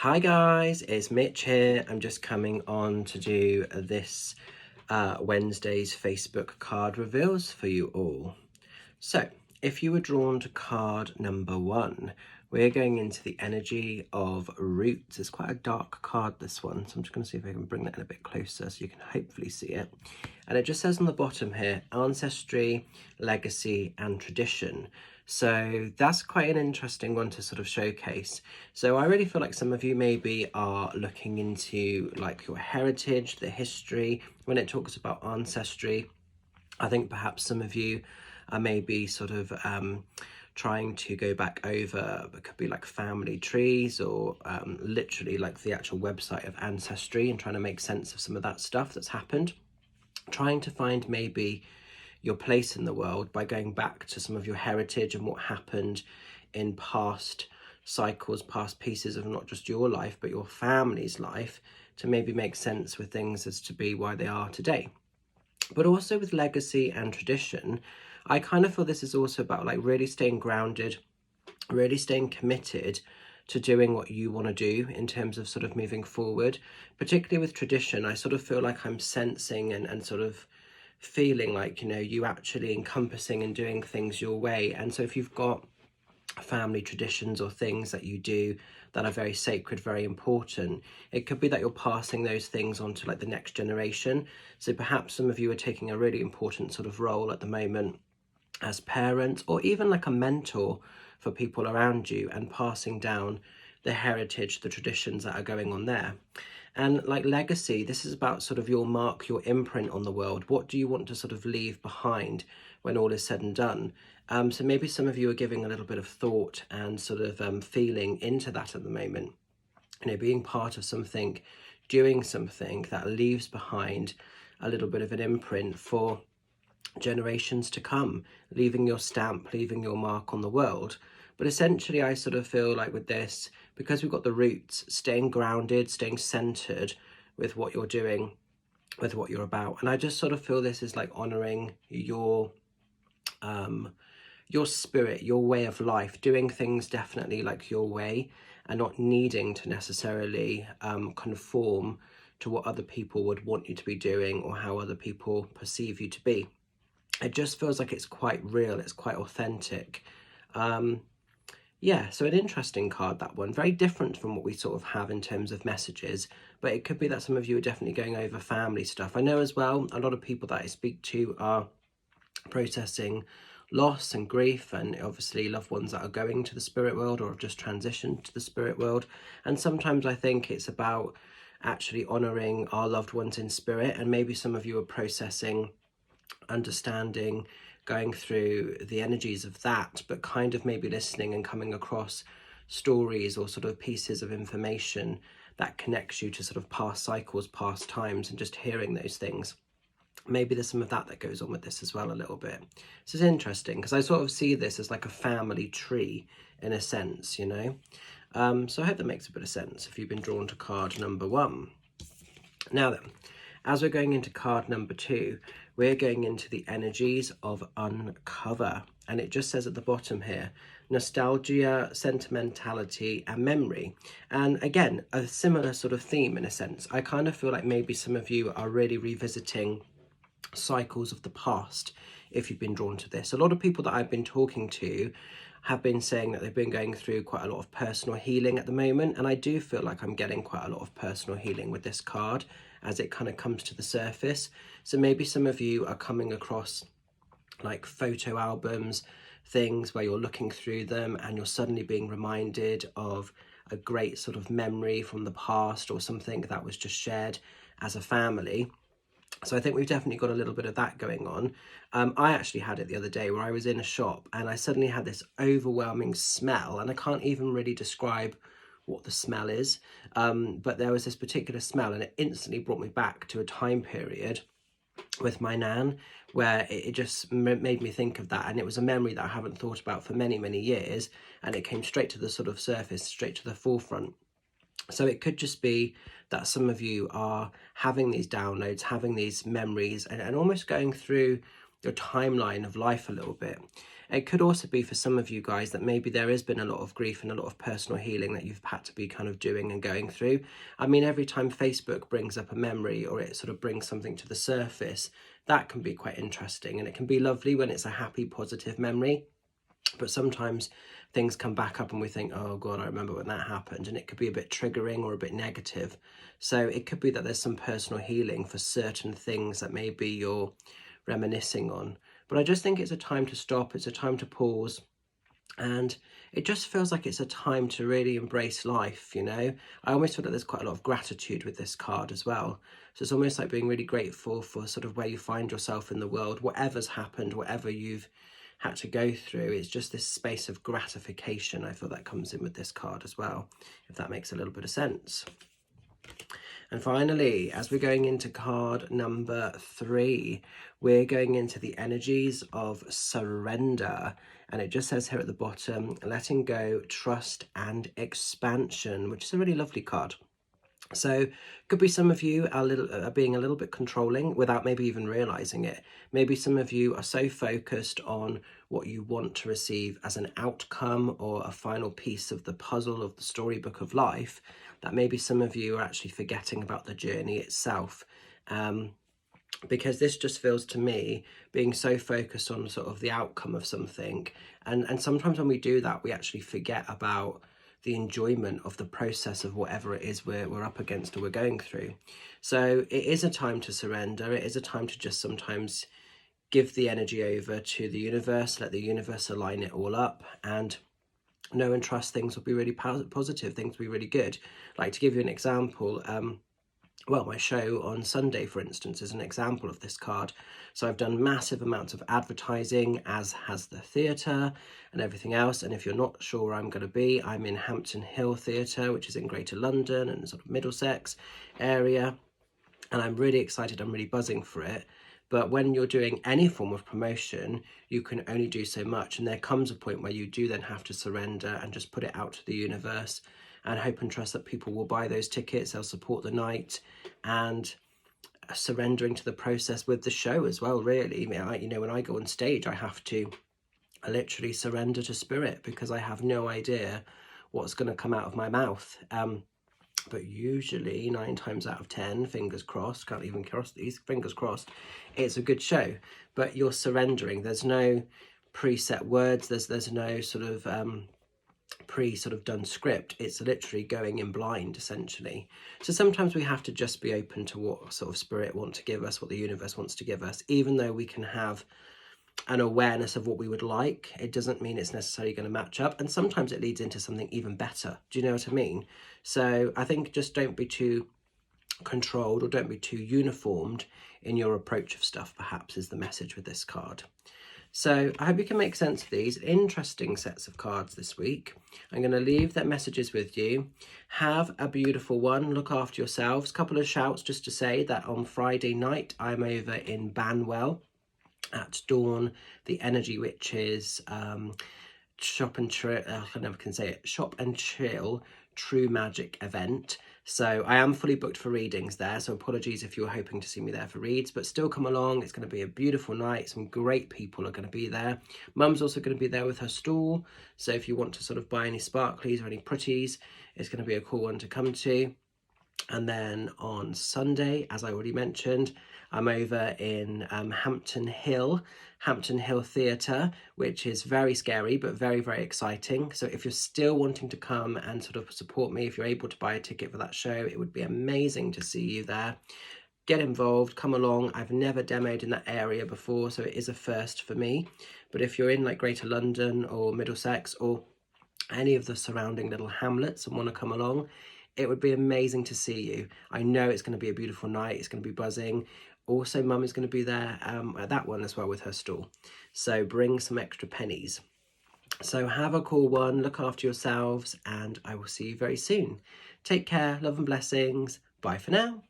Hi guys, it's Mitch here. I'm just coming on to do this Wednesday's Facebook card reveals for you all. So, if you were drawn to card number one, we're going into the energy of roots. It's quite a dark card, this one, so I'm just going to see if I can bring that in a bit closer so you can hopefully see it. And it just says on the bottom here, ancestry, legacy, and tradition. So that's quite an interesting one to sort of showcase. So I really feel like some of you maybe are looking into like your heritage, the history. When it talks about ancestry, I think perhaps some of you are maybe sort of trying to go back over, it could be like family trees or literally like the actual website of Ancestry and trying to make sense of some of that stuff that's happened. Trying to find maybe your place in the world by going back to some of your heritage and what happened in past cycles, past pieces of not just your life, but your family's life to maybe make sense with things as to be why they are today. But also with legacy and tradition, I kind of feel this is also about like really staying grounded, really staying committed to doing what you want to do in terms of sort of moving forward. Particularly with tradition, I sort of feel like I'm sensing and sort of feeling like, you know, you actually encompassing and doing things your way. And so if you've got family traditions or things that you do that are very sacred, very important, it could be that you're passing those things on to like the next generation. So perhaps some of you are taking a really important sort of role at the moment as parents or even like a mentor for people around you and passing down the heritage, the traditions that are going on there. And like legacy, this is about sort of your mark, your imprint on the world. What do you want to sort of leave behind when all is said and done? So maybe some of you are giving a little bit of thought and sort of feeling into that at the moment. You know, being part of something, doing something that leaves behind a little bit of an imprint for generations to come, leaving your stamp, leaving your mark on the world. But essentially, I sort of feel like with this, because we've got the roots, staying grounded, staying centered with what you're doing, with what you're about. And I just sort of feel this is like honoring your spirit, your way of life, doing things definitely like your way and not needing to necessarily conform to what other people would want you to be doing or how other people perceive you to be. It just feels like it's quite real, it's quite authentic. Yeah, so an interesting card, that one. Very different from what we sort of have in terms of messages, but it could be that some of you are definitely going over family stuff. I know as well, a lot of people that I speak to are processing loss and grief, and obviously loved ones that are going to the spirit world or have just transitioned to the spirit world. And sometimes I think it's about actually honouring our loved ones in spirit, and maybe some of you are processing, understanding, going through the energies of that, but kind of maybe listening and coming across stories or sort of pieces of information that connects you to sort of past cycles, past times, and just hearing those things. Maybe there's some of that that goes on with this as well a little bit. So it's interesting because I sort of see this as like a family tree in a sense, you know. So I hope that makes a bit of sense if you've been drawn to card number one. Now then, as we're going into card number two, we're going into the energies of uncover. And it just says at the bottom here, nostalgia, sentimentality, and memory. And again, a similar sort of theme in a sense. I kind of feel like maybe some of you are really revisiting cycles of the past if you've been drawn to this. A lot of people that I've been talking to have been saying that they've been going through quite a lot of personal healing at the moment, and I do feel like I'm getting quite a lot of personal healing with this card as it kind of comes to the surface. So maybe some of you are coming across like photo albums, things where you're looking through them and you're suddenly being reminded of a great sort of memory from the past or something that was just shared as a family. So I think we've definitely got a little bit of that going on. I actually had it the other day where I was in a shop and I suddenly had this overwhelming smell, and I can't even really describe what the smell is, but there was this particular smell and it instantly brought me back to a time period with my nan where it just made me think of that, and it was a memory that I haven't thought about for many, many years, and it came straight to the sort of surface, straight to the forefront. So it could just be that some of you are having these downloads, having these memories, and almost going through your timeline of life a little bit. It could also be for some of you guys that maybe there has been a lot of grief and a lot of personal healing that you've had to be kind of doing and going through. I mean, every time Facebook brings up a memory or it sort of brings something to the surface, that can be quite interesting, and it can be lovely when it's a happy, positive memory. But sometimes things come back up and we think, oh God, I remember when that happened. And it could be a bit triggering or a bit negative. So it could be that there's some personal healing for certain things that maybe you're reminiscing on. But I just think it's a time to stop. It's a time to pause. And it just feels like it's a time to really embrace life, you know. I almost feel that there's quite a lot of gratitude with this card as well. So it's almost like being really grateful for sort of where you find yourself in the world, whatever's happened, whatever you've had to go through. It's just this space of gratification. I feel that comes in with this card as well, if that makes a little bit of sense. And finally, as we're going into card number 3, we're going into the energies of surrender. And it just says here at the bottom, letting go, trust and expansion, which is a really lovely card. So could be some of you are being a little bit controlling without maybe even realizing it. Maybe some of you are so focused on what you want to receive as an outcome or a final piece of the puzzle of the storybook of life, that maybe some of you are actually forgetting about the journey itself. Because this just feels to me being so focused on sort of the outcome of something. And sometimes when we do that, we actually forget about the enjoyment of the process of whatever it is we're up against or we're going through. So it is a time to surrender. It is a time to just sometimes give the energy over to the universe, let the universe align it all up, and know and trust things will be really positive, things will be really good. Like, to give you an example, well, my show on Sunday, for instance, is an example of this card. So I've done massive amounts of advertising, as has the theatre and everything else. And if you're not sure where I'm going to be, I'm in Hampton Hill Theatre, which is in Greater London and sort of Middlesex area. And I'm really excited. I'm really buzzing for it. But when you're doing any form of promotion, you can only do so much. And there comes a point where you do then have to surrender and just put it out to the universe and hope and trust that people will buy those tickets, they'll support the night, and surrendering to the process with the show as well, really. You know, when I go on stage, I have to literally surrender to spirit, because I have no idea what's going to come out of my mouth. But usually 9 times out of 10, fingers crossed, can't even cross these, fingers crossed, it's a good show. But you're surrendering. There's no preset words, there's no sort of done script. It's literally going in blind, essentially. So sometimes we have to just be open to what sort of spirit wants to give us, what the universe wants to give us. Even though we can have an awareness of what we would like, it doesn't mean it's necessarily going to match up, and sometimes it leads into something even better. Do you know what I mean? So I think just don't be too controlled or don't be too uniformed in your approach of stuff, perhaps, is the message with this card. So I hope you can make sense of these interesting sets of cards this week. I'm going to leave their messages with you. Have a beautiful one. Look after yourselves. Couple of shouts just to say that on Friday night, I'm over in Banwell at Dawn, the Energy Witches Shop and Chill, I never can say it, Shop and Chill True Magic event. So I am fully booked for readings there, so apologies if you were hoping to see me there for reads, but still come along. It's going to be a beautiful night. Some great people are going to be there. Mum's also going to be there with her stall, so if you want to sort of buy any sparklies or any pretties, it's going to be a cool one to come to. And then on Sunday, as I already mentioned, I'm over in Hampton Hill Theatre, which is very scary, but very, very exciting. So if you're still wanting to come and sort of support me, if you're able to buy a ticket for that show, it would be amazing to see you there. Get involved, come along. I've never demoed in that area before, so it is a first for me. But if you're in like Greater London or Middlesex or any of the surrounding little hamlets and want to come along, it would be amazing to see you. I know it's going to be a beautiful night. It's going to be buzzing. Also, Mum is going to be there at that one as well with her stall. So bring some extra pennies. So have a cool one. Look after yourselves, and I will see you very soon. Take care. Love and blessings. Bye for now.